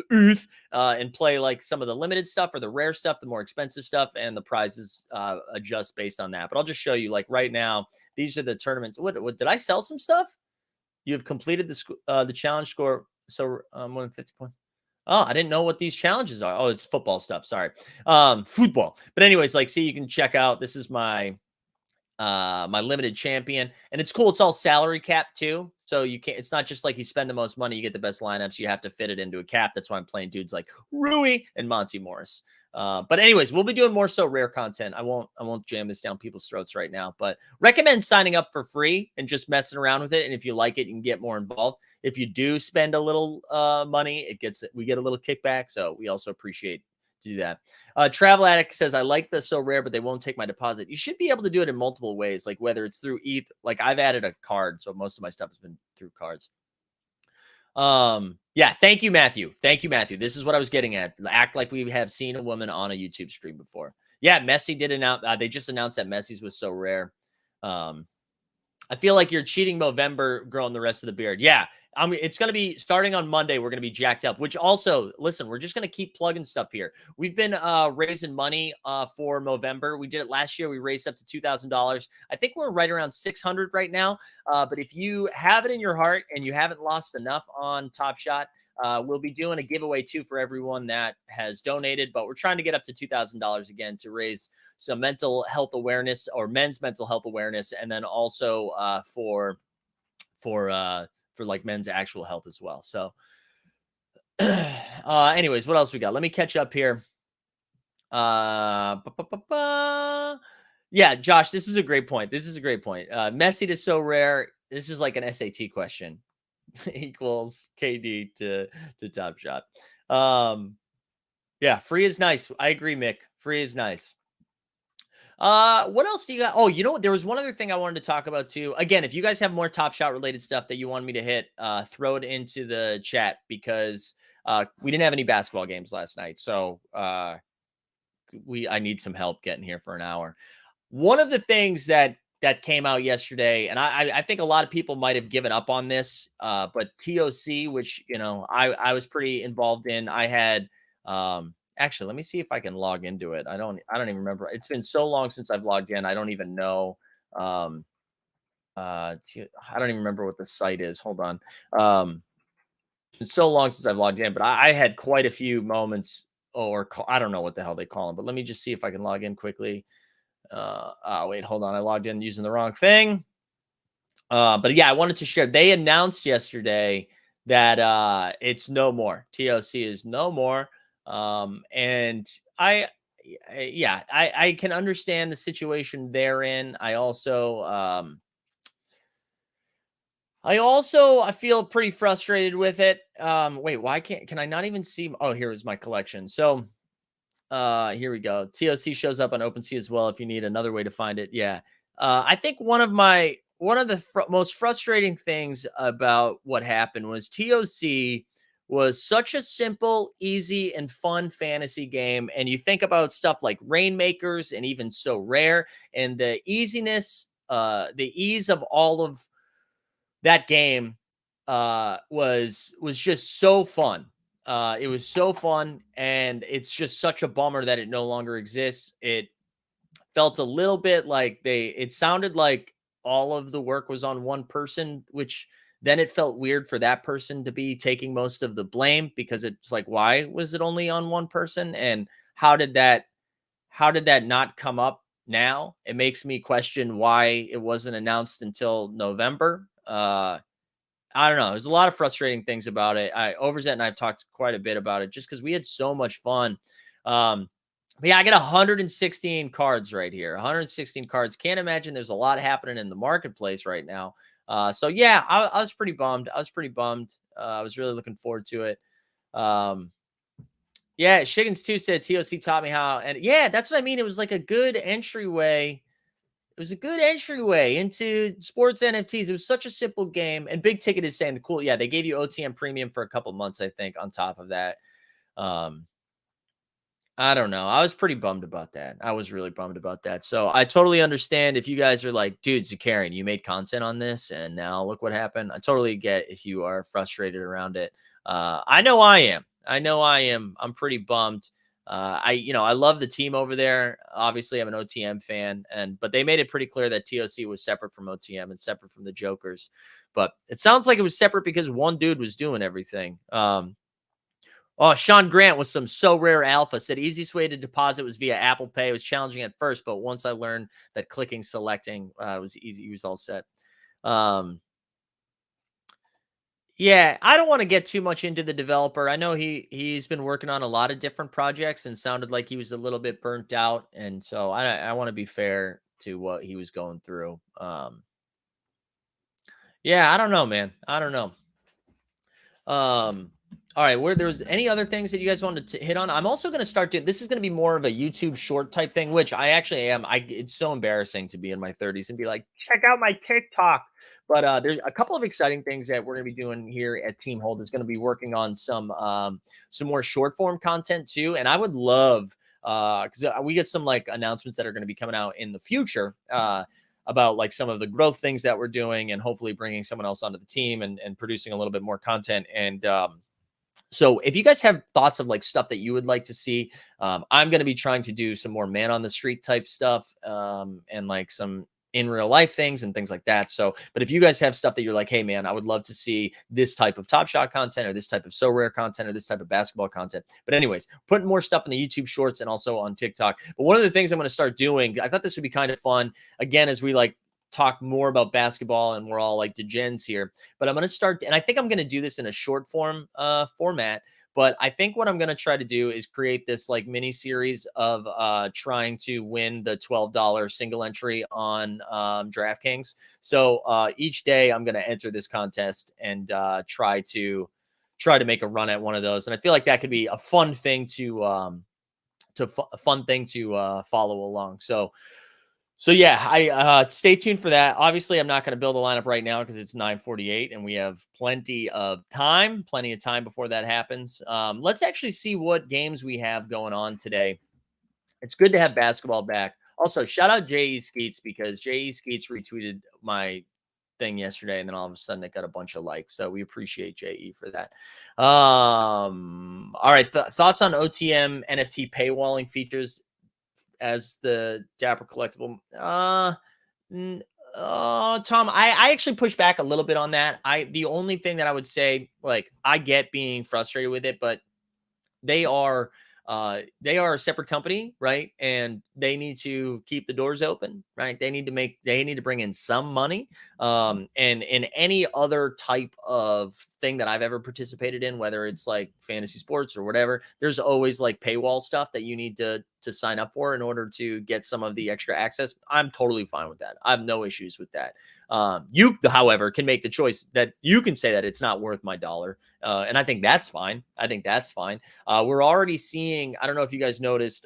and play like some of the limited stuff or the rare stuff, the more expensive stuff, and the prizes adjust based on that. But I'll just show you, like right now, these are the tournaments. What did I sell some stuff? You have completed the challenge score. So more than 50 points. Oh, I didn't know what these challenges are. Oh, it's football stuff. Sorry. Football. But anyways, like, see, you can check out, this is my limited champion, and it's cool. It's all salary cap too. So it's not just like you spend the most money, you get the best lineups. You have to fit it into a cap. That's why I'm playing dudes like Rui and Monty Morris. But anyways, we'll be doing more so rare content. I won't jam this down people's throats right now, but recommend signing up for free and just messing around with it. And if you like it, you can get more involved. If you do spend a little money, we get a little kickback. So we also appreciate to do that. Travel Addict says, I like the so rare, but they won't take my deposit. You should be able to do it in multiple ways, like whether it's through ETH. Like I've added a card, so most of my stuff has been through cards. Yeah, thank you, Matthew. Thank you, Matthew. This is what I was getting at. Act like we have seen a woman on a YouTube stream before. Yeah, Messi did announce. They just announced that Messi's was so rare. I feel like you're cheating Movember growing the rest of the beard. Yeah. I mean, it's going to be starting on Monday. We're going to be jacked up, which also, listen, we're just going to keep plugging stuff here. We've been raising money for Movember. We did it last year. We raised up to $2,000. I think we're right around 600 right now. But if you have it in your heart and you haven't lost enough on Top Shot, we'll be doing a giveaway too for everyone that has donated, but we're trying to get up to $2,000 again to raise some mental health awareness, or men's mental health awareness. And then also for like men's actual health as well. So anyways, what else we got? Let me catch up here. Yeah, Josh, this is a great point. Messi to so rare. This is like an SAT question. Equals KD to Top Shot. Yeah, free is nice. I agree, Mick. Free is nice. What else do you got? Oh, you know what? There was one other thing I wanted to talk about too. Again, if you guys have more Top Shot related stuff that you want me to hit, throw it into the chat, because we didn't have any basketball games last night. So I need some help getting here for an hour. One of the things that came out yesterday, and I think a lot of people might have given up on this, but TOC, which, you know, I was pretty involved in. I had actually, let me see if I can log into it. I don't even remember. It's been so long since I've logged in. I don't even know. I don't even remember what the site is. Hold on. It's been so long since I've logged in, but I had quite a few moments, or I don't know what the hell they call them, but let me just see if I can log in quickly. Wait, hold on. I logged in using the wrong thing. But yeah, I wanted to share. They announced yesterday that it's no more. TOC is no more. And I can understand the situation they're in. I feel pretty frustrated with it. Wait, why can I not even see? Oh, here is my collection. So here we go. TOC shows up on OpenSea as well if you need another way to find it. Yeah. I think one of the most frustrating things about what happened was TOC was such a simple, easy, and fun fantasy game. And you think about stuff like Rainmakers and even So Rare, and the easiness, the ease of all of that game was just so fun. It was so fun, and it's just such a bummer that it no longer exists. It felt a little bit like it sounded like all of the work was on one person, which then it felt weird for that person to be taking most of the blame, because it's like, why was it only on one person? And how did that not come up now? It makes me question why it wasn't announced until November. I don't know. There's a lot of frustrating things about it. Overzet and I've talked quite a bit about it just because we had so much fun. But yeah, I got 116 cards right here. 116 cards. Can't imagine there's a lot happening in the marketplace right now. So yeah, I was pretty bummed. I was really looking forward to it. Yeah, Shiggins 2 said TOC taught me how, and yeah, that's what I mean. It was like a good entryway. It was a good entryway into sports NFTs. It was such a simple game. And Big Ticket is saying the cool, yeah, they gave you OTM premium for a couple months, I think, on top of that. I don't know. I was pretty bummed about that. I was really bummed about that. So I totally understand if you guys are like, dude, Zakarian, you made content on this and now look what happened. I totally get if you are frustrated around it. I know I am. I'm pretty bummed. I love the team over there. Obviously, I'm an OTM fan, but they made it pretty clear that TOC was separate from OTM and separate from the Jokers. But it sounds like it was separate because one dude was doing everything. Oh, Sean Grant with some So Rare Alpha said easiest way to deposit was via Apple Pay. It was challenging at first, but once I learned that clicking selecting was easy, he was all set. Yeah, I don't want to get too much into the developer. I know he's been working on a lot of different projects and sounded like he was a little bit burnt out, and so I want to be fair to what he was going through. Yeah, I don't know, man. I don't know. All right, where there's any other things that you guys wanted to hit on? I'm also going to start doing, this is going to be more of a YouTube short type thing, which I actually am. It's so embarrassing to be in my 30s and be like, check out my TikTok. But there's a couple of exciting things that we're going to be doing here at Team Hold. Is going to be working on some more short form content too. And I would love, because we get some like announcements that are going to be coming out in the future, about like some of the growth things that we're doing, and hopefully bringing someone else onto the team and producing a little bit more content. And so if you guys have thoughts of like stuff that you would like to see, I'm going to be trying to do some more man on the street type stuff, and like some in real life things and things like that. So, but if you guys have stuff that you're like, hey man, I would love to see this type of Top Shot content, or this type of So Rare content, or this type of basketball content. But anyways, putting more stuff in the YouTube shorts and also on TikTok. But one of the things I'm going to start doing, I thought this would be kind of fun, again, as we like talk more about basketball and we're all like degens here, but I'm going to start, and I think I'm going to do this in a short form format. But I think what I'm going to try to do is create this like mini series of trying to win the $12 single entry on DraftKings. So each day I'm going to enter this contest and try to make a run at one of those. And I feel like that could be a fun thing to follow along. So yeah, I stay tuned for that. Obviously, I'm not going to build a lineup right now because it's 9:48 and we have plenty of time before that happens. Let's actually see what games we have going on today. It's good to have basketball back. Also, shout out J.E. Skeets, because J.E. Skeets retweeted my thing yesterday, and then all of a sudden it got a bunch of likes. So we appreciate J.E. for that. All right, thoughts on OTM NFT paywalling features as the Dapper collectible. Tom, I actually push back a little bit on that. The only thing that I would say, like, I get being frustrated with it, but they are a separate company, right? And they need to keep the doors open, right? They need to bring in some money. And in any other type of thing that I've ever participated in, whether it's like fantasy sports or whatever, there's always like paywall stuff that you need to sign up for in order to get some of the extra access. I'm totally fine with that. I have no issues with that. You, however, can make the choice that you can say that it's not worth my dollar. And I think that's fine. We're already seeing, I don't know if you guys noticed,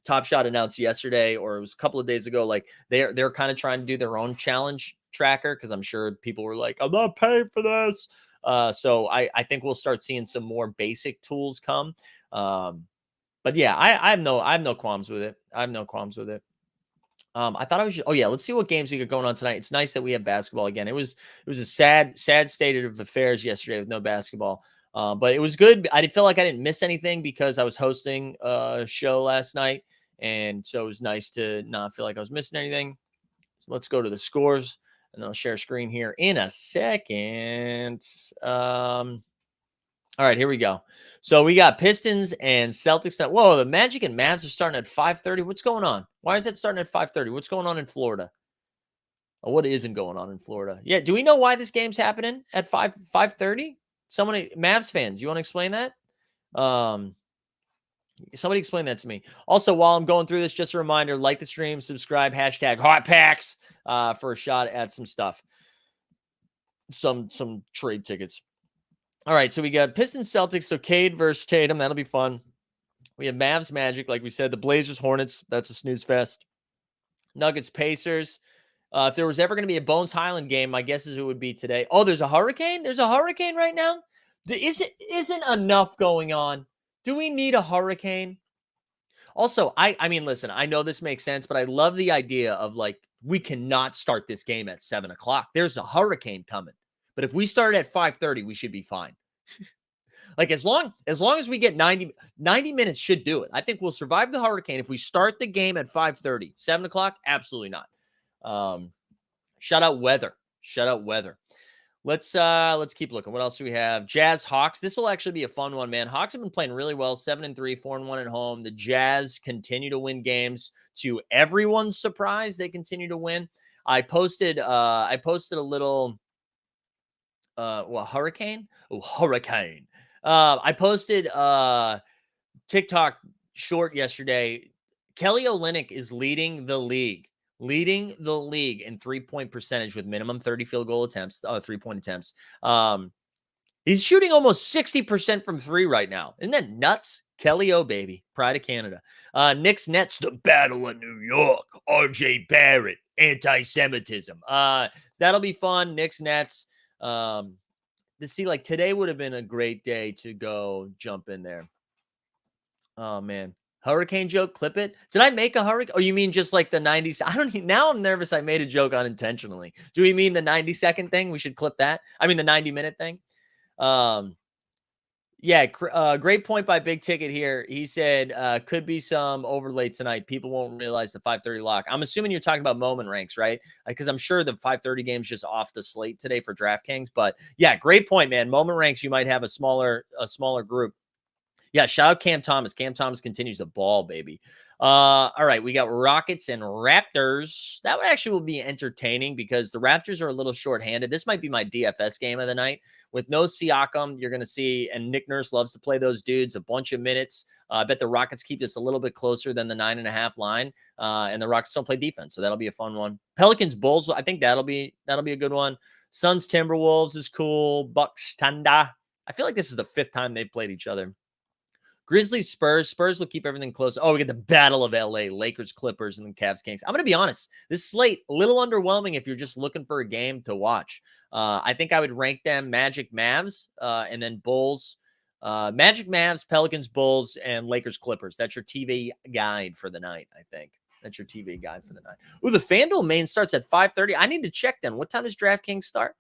Top Shot announced yesterday, or it was a couple of days ago, like they're kind of trying to do their own challenge tracker, because I'm sure people were like, I'm not paying for this. So I think we'll start seeing some more basic tools come. But yeah, I have no qualms with it. I thought I was. Oh yeah, let's see what games we got going on tonight. It's nice that we have basketball again. It was a sad state of affairs yesterday with no basketball. But it was good. I didn't feel like I didn't miss anything because I was hosting a show last night. And so it was nice to not feel like I was missing anything. So let's go to the scores, and I'll share screen here in a second. All right, here we go. So we got Pistons and Celtics. Whoa, the Magic and Mavs are starting at 5:30. What's going on? Why is that starting at 5:30? What's going on in Florida? Oh, what isn't going on in Florida? Yeah, do we know why this game's happening at 5:30? Somebody, Mavs fans, you want to explain that? Somebody explain that to me. Also, while I'm going through this, just a reminder, like the stream, subscribe, hashtag Hot Packs for a shot at some stuff. Some trade tickets. All right, so we got Pistons, Celtics, so Cade versus Tatum. That'll be fun. We have Mavs, Magic, like we said. The Blazers, Hornets. That's a snooze fest. Nuggets, Pacers. If there was ever going to be a Bones Highland game, my guess is it would be today. Oh, there's a hurricane? There's a hurricane right now? Isn't enough going on? Do we need a hurricane? Also, I mean, listen, I know this makes sense, but I love the idea of like, we cannot start this game at 7 o'clock. There's a hurricane coming. But if we start at 5:30, we should be fine. Like as long as we get 90 minutes should do it. I think we'll survive the hurricane if we start the game at 5:30. 7 o'clock, absolutely not. Shout out weather. Let's keep looking. What else do we have? Jazz Hawks. This will actually be a fun one, man. Hawks have been playing really well. 7-3, 4-1 at home. The Jazz continue to win games. To everyone's surprise, they continue to win. I posted a little hurricane? Oh, hurricane. I posted TikTok short yesterday. Kelly Olynyk is leading the league in 3-point percentage with minimum 30 field goal attempts, 3-point attempts. He's shooting almost 60% from three right now. Isn't that nuts? Kelly O, baby. Pride of Canada. Knicks Nets, the Battle of New York. RJ Barrett, anti-Semitism. That'll be fun. Knicks Nets. Today would have been a great day to go jump in there. Oh, man. Hurricane joke, clip it. Did I make a hurricane? Oh, you mean just like the 90s? Now I'm nervous I made a joke unintentionally. Do we mean the 90-second thing? We should clip that. I mean the 90-minute thing. Great point by Big Ticket here. He said, could be some overlay tonight. People won't realize the 5:30 lock. I'm assuming you're talking about moment ranks, right? Because I'm sure the 5:30 game's just off the slate today for DraftKings. But yeah, great point, man. Moment ranks, you might have a smaller group. Yeah, shout out Cam Thomas. Cam Thomas continues to ball, baby. All right, we got Rockets and Raptors. That actually will be entertaining because the Raptors are a little shorthanded. This might be my DFS game of the night. With no Siakam, you're going to see, and Nick Nurse loves to play those dudes a bunch of minutes. I bet the Rockets keep this a little bit closer than the 9.5 line, and the Rockets don't play defense, so that'll be a fun one. Pelicans Bulls, I think that'll be a good one. Suns Timberwolves is cool. Bucks Thunder. I feel like this is the 5th time they've played each other. Grizzlies, Spurs. Spurs will keep everything close. Oh, we get the Battle of LA, Lakers, Clippers, and then Cavs, Kings. I'm going to be honest. This slate, a little underwhelming if you're just looking for a game to watch. I think I would rank them Magic, Mavs, and then Bulls. Magic, Mavs, Pelicans, Bulls, and Lakers, Clippers. That's your TV guide for the night, I think. That's your TV guide for the night. Ooh, the FanDuel main starts at 5:30. I need to check then. What time does DraftKings start?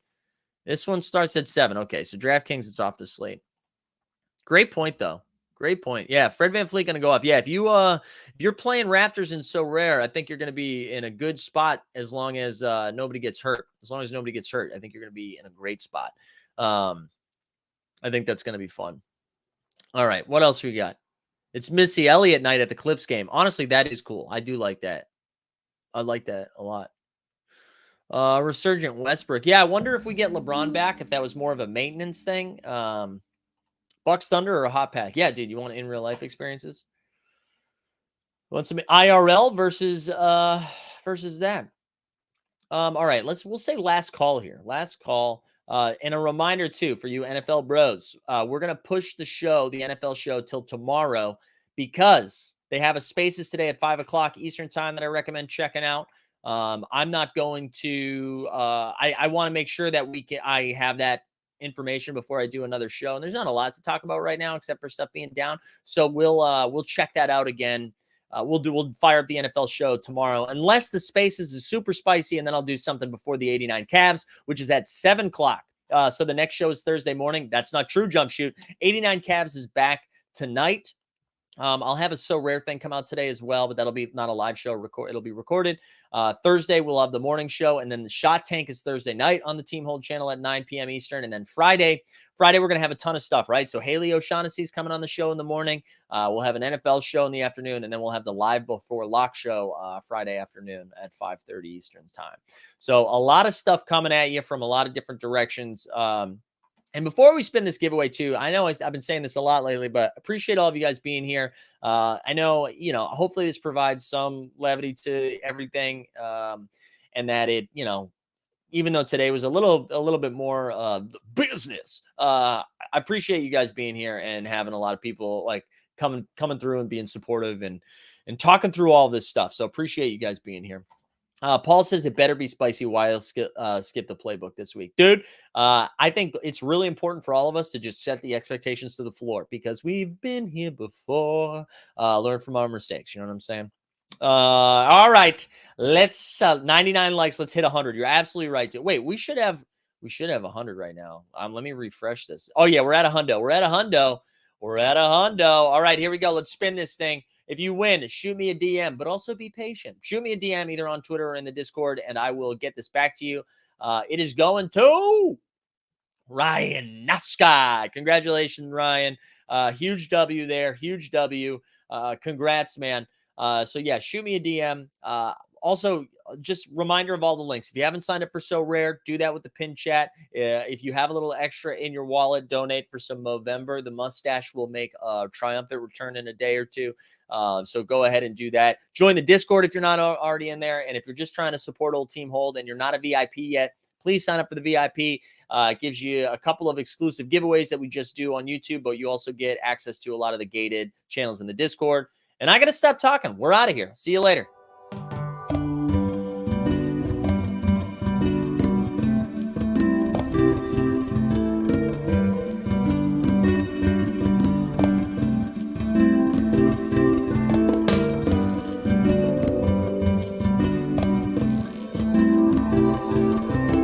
This one starts at 7. Okay, so DraftKings, it's off the slate. Great point, though. Great point. Yeah, Fred VanVleet going to go off. Yeah, if you're playing Raptors in Sorare, I think you're going to be in a good spot as long as nobody gets hurt. As long as nobody gets hurt, I think you're going to be in a great spot. I think that's going to be fun. All right, what else we got? It's Missy Elliott night at the Clips game. Honestly, that is cool. I do like that. I like that a lot. Resurgent Westbrook. Yeah, I wonder if we get LeBron back, if that was more of a maintenance thing. Bucks Thunder or a hot pack? Yeah, dude, you want in real life experiences? Want some IRL versus that? All right, we'll say last call here. Last call. And a reminder too for you NFL bros. We're gonna push the NFL show till tomorrow because they have a Spaces today at 5 o'clock Eastern time that I recommend checking out. I'm not going to. I want to make sure that I have that information before I do another show. And there's not a lot to talk about right now except for stuff being down. So we'll check that out again. We'll fire up the NFL show tomorrow, unless the Spaces is super spicy, and then I'll do something before the 89 Cavs, which is at 7 o'clock. So the next show is Thursday morning. That's not true, Jump Shoot. 89 Cavs is back tonight. I'll have a So Rare thing come out today as well, but that'll be not a live show. It'll be recorded. Thursday, we'll have the morning show. And then the Shot Tank is Thursday night on the Team Hold channel at 9 p.m. Eastern. And then Friday, we're going to have a ton of stuff, right? So Haley O'Shaughnessy is coming on the show in the morning. We'll have an NFL show in the afternoon. And then we'll have the Live Before Lock show Friday afternoon at 5:30 Eastern time. So a lot of stuff coming at you from a lot of different directions. And before we spin this giveaway too, I know I've been saying this a lot lately, but appreciate all of you guys being here. I know, hopefully this provides some levity to everything. And that it, even though today was a little bit more business, I appreciate you guys being here and having a lot of people like coming through and being supportive and talking through all this stuff. So appreciate you guys being here. Paul says it better be spicy. Why I'll skip the playbook this week, dude. I think it's really important for all of us to just set the expectations to the floor because we've been here before. Learn from our mistakes. You know what I'm saying? All right, let's 99 likes. Let's hit 100. You're absolutely right. Wait, we should have 100 right now. Let me refresh this. Oh yeah, we're at a hundo. We're at a hundo. All right, here we go. Let's spin this thing. If you win, shoot me a DM, but also be patient. Shoot me a DM either on Twitter or in the Discord, and I will get this back to you. It is going to Ryan Naska. Congratulations, Ryan. Huge W there. Huge W. Congrats, man. So, yeah, shoot me a DM. Also, just reminder of all the links. If you haven't signed up for So Rare, do that with the pin chat. If you have a little extra in your wallet, donate for some Movember. The mustache will make a triumphant return in a day or two. So go ahead and do that. Join the Discord if you're not already in there. And if you're just trying to support Old Team Hold and you're not a VIP yet, please sign up for the VIP. It gives you a couple of exclusive giveaways that we just do on YouTube, but you also get access to a lot of the gated channels in the Discord. And I got to stop talking. We're out of here. See you later.